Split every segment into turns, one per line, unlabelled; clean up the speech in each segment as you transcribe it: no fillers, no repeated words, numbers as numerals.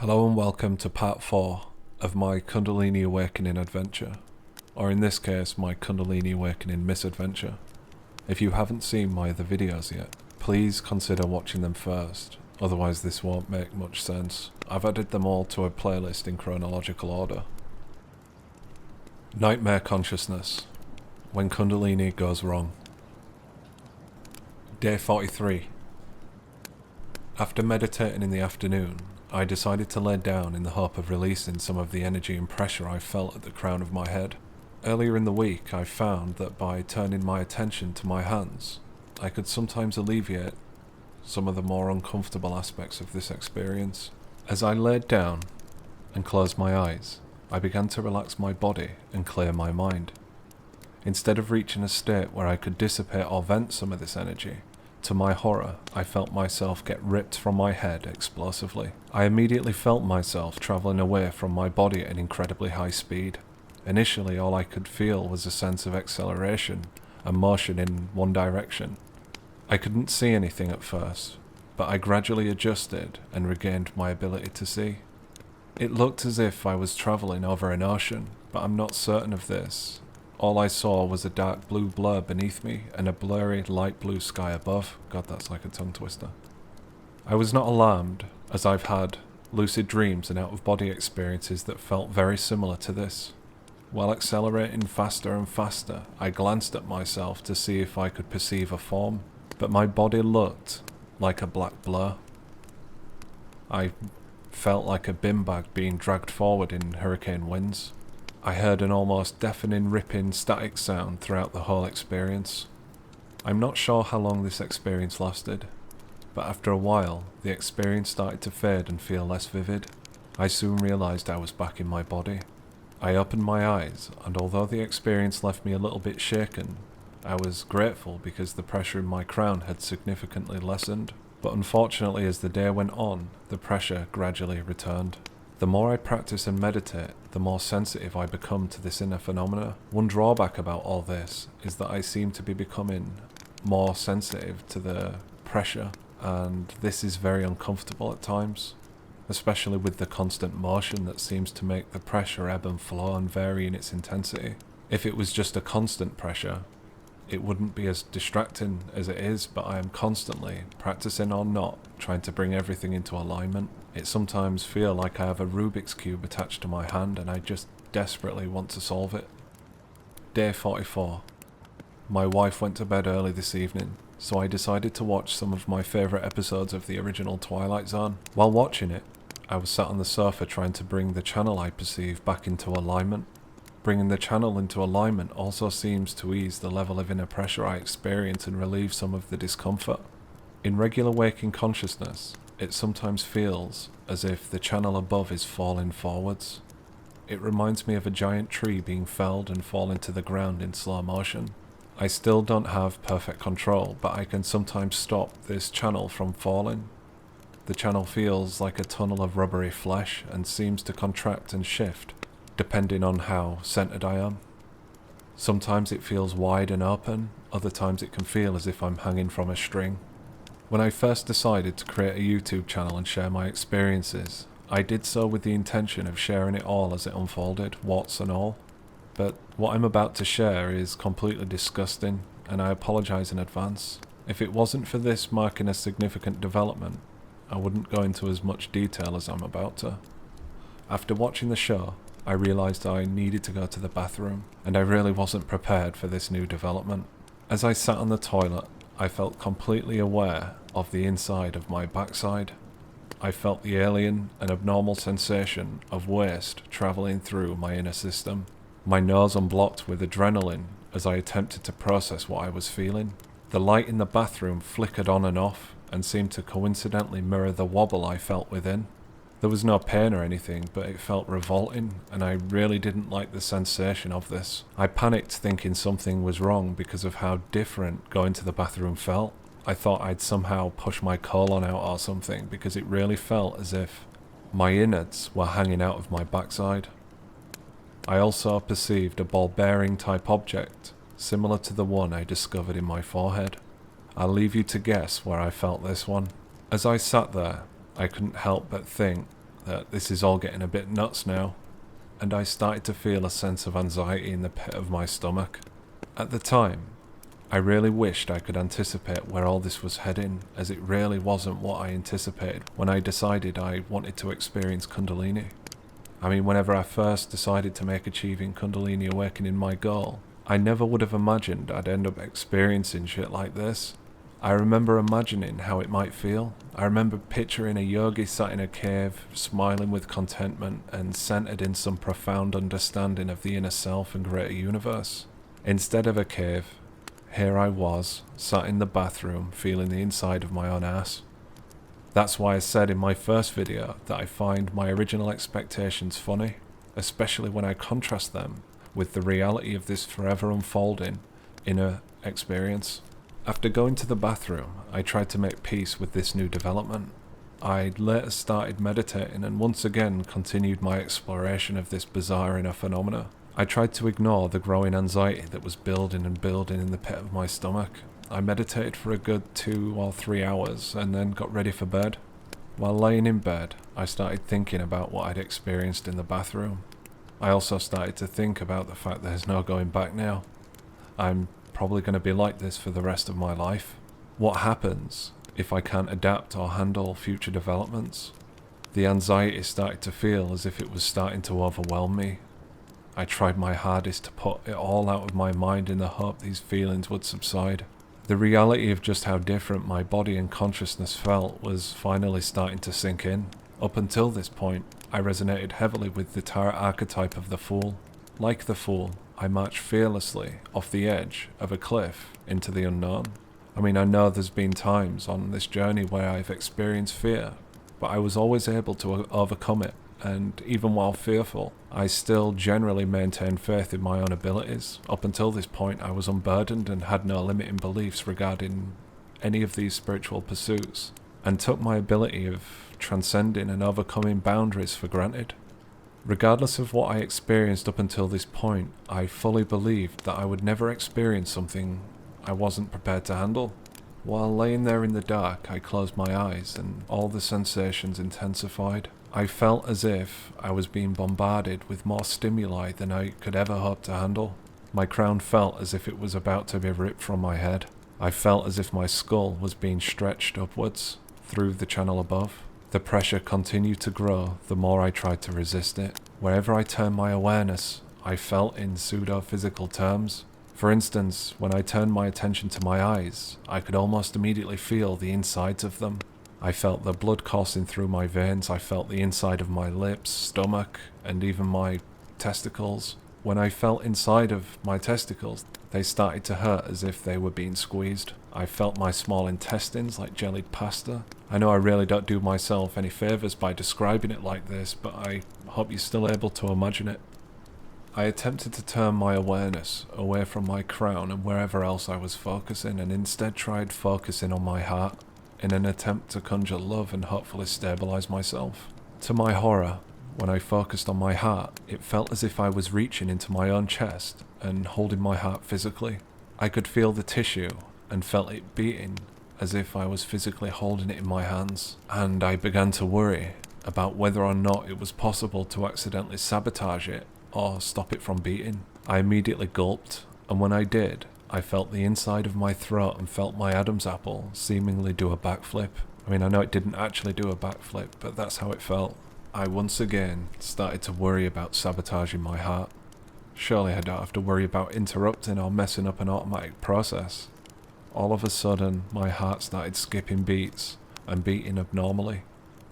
Hello and welcome to part 4 of my Kundalini Awakening adventure, or in this case my Kundalini Awakening misadventure. If you haven't seen my other videos yet, please consider watching them first, otherwise this won't make much sense. I've added them all to a playlist in chronological order. Nightmare Consciousness, when Kundalini goes wrong. Day 43. After meditating in the afternoon, I decided to lay down in the hope of releasing some of the energy and pressure I felt at the crown of my head. Earlier in the week, I found that by turning my attention to my hands, I could sometimes alleviate some of the more uncomfortable aspects of this experience. As I laid down and closed my eyes, I began to relax my body and clear my mind. Instead of reaching a state where I could dissipate or vent some of this energy, to my horror, I felt myself get ripped from my head explosively. I immediately felt myself travelling away from my body at an incredibly high speed. Initially, all I could feel was a sense of acceleration and motion in one direction. I couldn't see anything at first, but I gradually adjusted and regained my ability to see. It looked as if I was travelling over an ocean, but I'm not certain of this. All I saw was a dark blue blur beneath me and a blurry light blue sky above. God, that's like a tongue twister. I was not alarmed, as I've had lucid dreams and out-of-body experiences that felt very similar to this. While accelerating faster and faster, I glanced at myself to see if I could perceive a form, but my body looked like a black blur. I felt like a bin bag being dragged forward in hurricane winds. I heard an almost deafening, ripping, static sound throughout the whole experience. I'm not sure how long this experience lasted, but after a while, the experience started to fade and feel less vivid. I soon realised I was back in my body. I opened my eyes, and although the experience left me a little bit shaken, I was grateful because the pressure in my crown had significantly lessened. But unfortunately, as the day went on, the pressure gradually returned. The more I practice and meditate, the more sensitive I become to this inner phenomena. One drawback about all this is that I seem to be becoming more sensitive to the pressure, and this is very uncomfortable at times, especially with the constant motion that seems to make the pressure ebb and flow and vary in its intensity. If it was just a constant pressure, it wouldn't be as distracting as it is, but I am constantly, practicing or not, trying to bring everything into alignment. It sometimes feels like I have a Rubik's Cube attached to my hand and I just desperately want to solve it. Day 44. My wife went to bed early this evening, so I decided to watch some of my favourite episodes of the original Twilight Zone. While watching it, I was sat on the sofa trying to bring the channel I perceive back into alignment. Bringing the channel into alignment also seems to ease the level of inner pressure I experience and relieve some of the discomfort. In regular waking consciousness, it sometimes feels as if the channel above is falling forwards. It reminds me of a giant tree being felled and falling to the ground in slow motion. I still don't have perfect control, but I can sometimes stop this channel from falling. The channel feels like a tunnel of rubbery flesh and seems to contract and shift depending on how centered I am. Sometimes it feels wide and open, other times it can feel as if I'm hanging from a string. When I first decided to create a YouTube channel and share my experiences, I did so with the intention of sharing it all as it unfolded, warts and all. But what I'm about to share is completely disgusting, and I apologise in advance. If it wasn't for this marking a significant development, I wouldn't go into as much detail as I'm about to. After watching the show, I realised I needed to go to the bathroom, and I really wasn't prepared for this new development. As I sat on the toilet, I felt completely aware of the inside of my backside. I felt the alien and abnormal sensation of waste travelling through my inner system. My nose unblocked with adrenaline as I attempted to process what I was feeling. The light in the bathroom flickered on and off and seemed to coincidentally mirror the wobble I felt within. There was no pain or anything, but it felt revolting, and I really didn't like the sensation of this. I panicked thinking something was wrong because of how different going to the bathroom felt. I thought I'd somehow push my colon out or something because it really felt as if my innards were hanging out of my backside. I also perceived a ball-bearing type object, similar to the one I discovered in my forehead. I'll leave you to guess where I felt this one. As I sat there, I couldn't help but think that this is all getting a bit nuts now, and I started to feel a sense of anxiety in the pit of my stomach. At the time, I really wished I could anticipate where all this was heading, as it really wasn't what I anticipated when I decided I wanted to experience Kundalini. I mean, whenever I first decided to make achieving Kundalini Awakening my goal, I never would have imagined I'd end up experiencing shit like this. I remember imagining how it might feel. I remember picturing a yogi sat in a cave, smiling with contentment and centered in some profound understanding of the inner self and greater universe. Instead of a cave, here I was, sat in the bathroom, feeling the inside of my own ass. That's why I said in my first video that I find my original expectations funny, especially when I contrast them with the reality of this forever unfolding inner experience. After going to the bathroom, I tried to make peace with this new development. I later started meditating and once again continued my exploration of this bizarre inner phenomena. I tried to ignore the growing anxiety that was building and building in the pit of my stomach. I meditated for a good 2 or 3 hours and then got ready for bed. While laying in bed, I started thinking about what I'd experienced in the bathroom. I also started to think about the fact there's no going back now. I'm probably going to be like this for the rest of my life. What happens if I can't adapt or handle future developments? The anxiety started to feel as if it was starting to overwhelm me. I tried my hardest to put it all out of my mind in the hope these feelings would subside. The reality of just how different my body and consciousness felt was finally starting to sink in. Up until this point, I resonated heavily with the tarot archetype of the Fool. Like the Fool, I marched fearlessly off the edge of a cliff into the unknown. I mean, I know there's been times on this journey where I've experienced fear, but I was always able to overcome it, and even while fearful, I still generally maintained faith in my own abilities. Up until this point, I was unburdened and had no limiting beliefs regarding any of these spiritual pursuits, and took my ability of transcending and overcoming boundaries for granted. Regardless of what I experienced up until this point, I fully believed that I would never experience something I wasn't prepared to handle. While laying there in the dark, I closed my eyes and all the sensations intensified. I felt as if I was being bombarded with more stimuli than I could ever hope to handle. My crown felt as if it was about to be ripped from my head. I felt as if my skull was being stretched upwards through the channel above. The pressure continued to grow the more I tried to resist it. Wherever I turned my awareness, I felt in pseudo-physical terms. For instance, when I turned my attention to my eyes, I could almost immediately feel the insides of them. I felt the blood coursing through my veins, I felt the inside of my lips, stomach, and even my testicles. When I felt inside of my testicles, they started to hurt as if they were being squeezed. I felt my small intestines like jellied pasta. I know I really don't do myself any favours by describing it like this, but I hope you're still able to imagine it. I attempted to turn my awareness away from my crown and wherever else I was focusing, and instead tried focusing on my heart in an attempt to conjure love and hopefully stabilise myself. To my horror, when I focused on my heart, it felt as if I was reaching into my own chest and holding my heart physically. I could feel the tissue and felt it beating as if I was physically holding it in my hands, and I began to worry about whether or not it was possible to accidentally sabotage it or stop it from beating. I immediately gulped, and when I did, I felt the inside of my throat and felt my Adam's apple seemingly do a backflip. I mean, I know it didn't actually do a backflip, but that's how it felt. I once again started to worry about sabotaging my heart. Surely I don't have to worry about interrupting or messing up an automatic process. All of a sudden, my heart started skipping beats and beating abnormally.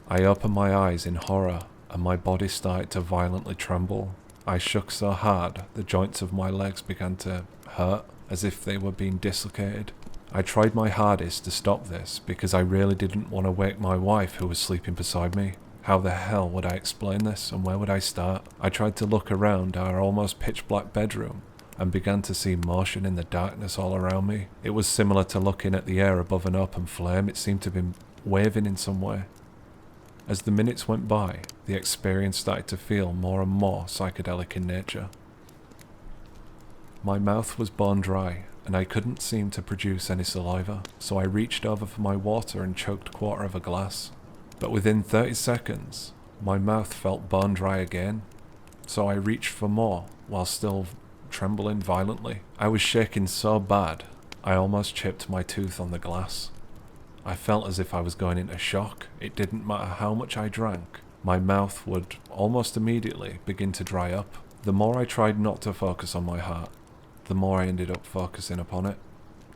I opened my eyes in horror and my body started to violently tremble. I shook so hard the joints of my legs began to hurt as if they were being dislocated. I tried my hardest to stop this because I really didn't want to wake my wife who was sleeping beside me. How the hell would I explain this and where would I start? I tried to look around our almost pitch black bedroom and began to see motion in the darkness all around me. It was similar to looking at the air above an open flame. It seemed to be waving in some way. As the minutes went by, the experience started to feel more and more psychedelic in nature. My mouth was bone dry and I couldn't seem to produce any saliva, so I reached over for my water and choked a quarter of a glass. But within 30 seconds, My mouth felt bone dry again, so I reached for more while still trembling violently. I was shaking so bad, I almost chipped my tooth on the glass. I felt as if I was going into shock. It didn't matter how much I drank. My mouth would almost immediately begin to dry up. The more I tried not to focus on my heart, the more I ended up focusing upon it.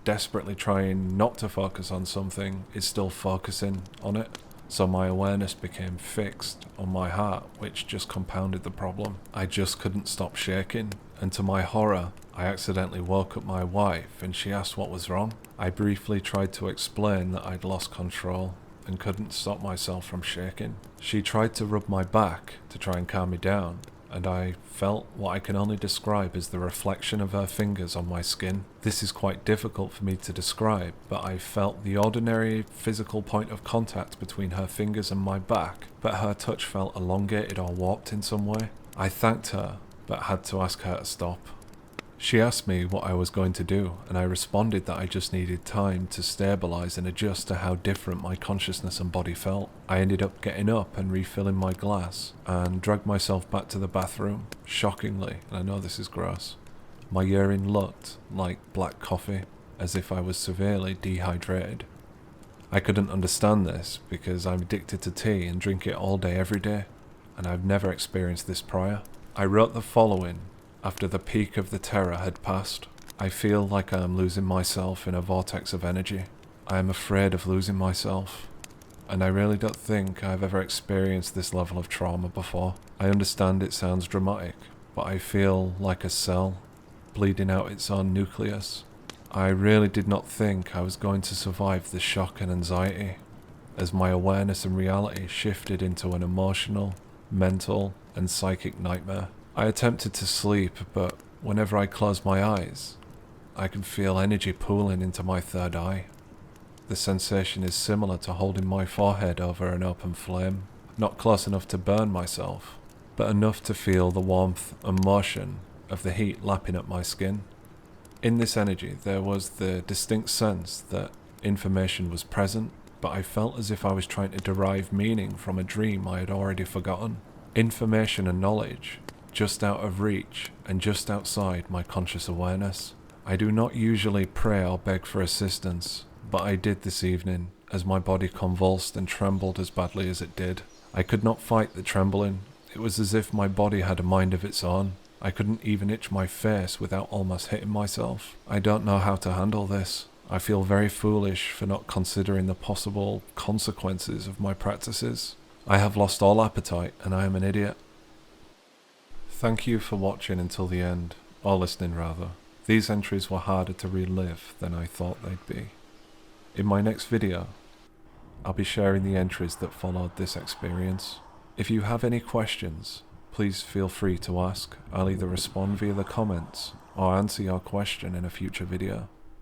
Desperately trying not to focus on something is still focusing on it. So my awareness became fixed on my heart, which just compounded the problem. I just couldn't stop shaking, and to my horror, I accidentally woke up my wife and she asked what was wrong. I briefly tried to explain that I'd lost control and couldn't stop myself from shaking. She tried to rub my back to try and calm me down, and I felt what I can only describe as the reflection of her fingers on my skin. This is quite difficult for me to describe, but I felt the ordinary physical point of contact between her fingers and my back, but her touch felt elongated or warped in some way. I thanked her, but had to ask her to stop. She asked me what I was going to do, and I responded that I just needed time to stabilize and adjust to how different my consciousness and body felt. I ended up getting up and refilling my glass, and dragged myself back to the bathroom. Shockingly, and I know this is gross, my urine looked like black coffee, as if I was severely dehydrated. I couldn't understand this because I'm addicted to tea and drink it all day every day, and I've never experienced this prior. I wrote the following after the peak of the terror had passed. I feel like I am losing myself in a vortex of energy. I am afraid of losing myself, and I really don't think I've ever experienced this level of trauma before. I understand it sounds dramatic, but I feel like a cell bleeding out its own nucleus. I really did not think I was going to survive the shock and anxiety, as my awareness and reality shifted into an emotional, mental, and psychic nightmare. I attempted to sleep, but whenever I closed my eyes, I could feel energy pooling into my third eye. The sensation is similar to holding my forehead over an open flame, not close enough to burn myself, but enough to feel the warmth and motion of the heat lapping at my skin. In this energy, there was the distinct sense that information was present, but I felt as if I was trying to derive meaning from a dream I had already forgotten. Information and knowledge just out of reach and just outside my conscious awareness. I do not usually pray or beg for assistance, but I did this evening as my body convulsed and trembled as badly as it did. I could not fight the trembling. It was as if my body had a mind of its own. I couldn't even itch my face without almost hitting myself. I don't know how to handle this. I feel very foolish for not considering the possible consequences of my practices. I have lost all appetite and I am an idiot. Thank you for watching until the end, or listening rather. These entries were harder to relive than I thought they'd be. In my next video, I'll be sharing the entries that followed this experience. If you have any questions, please feel free to ask. I'll either respond via the comments or answer your question in a future video.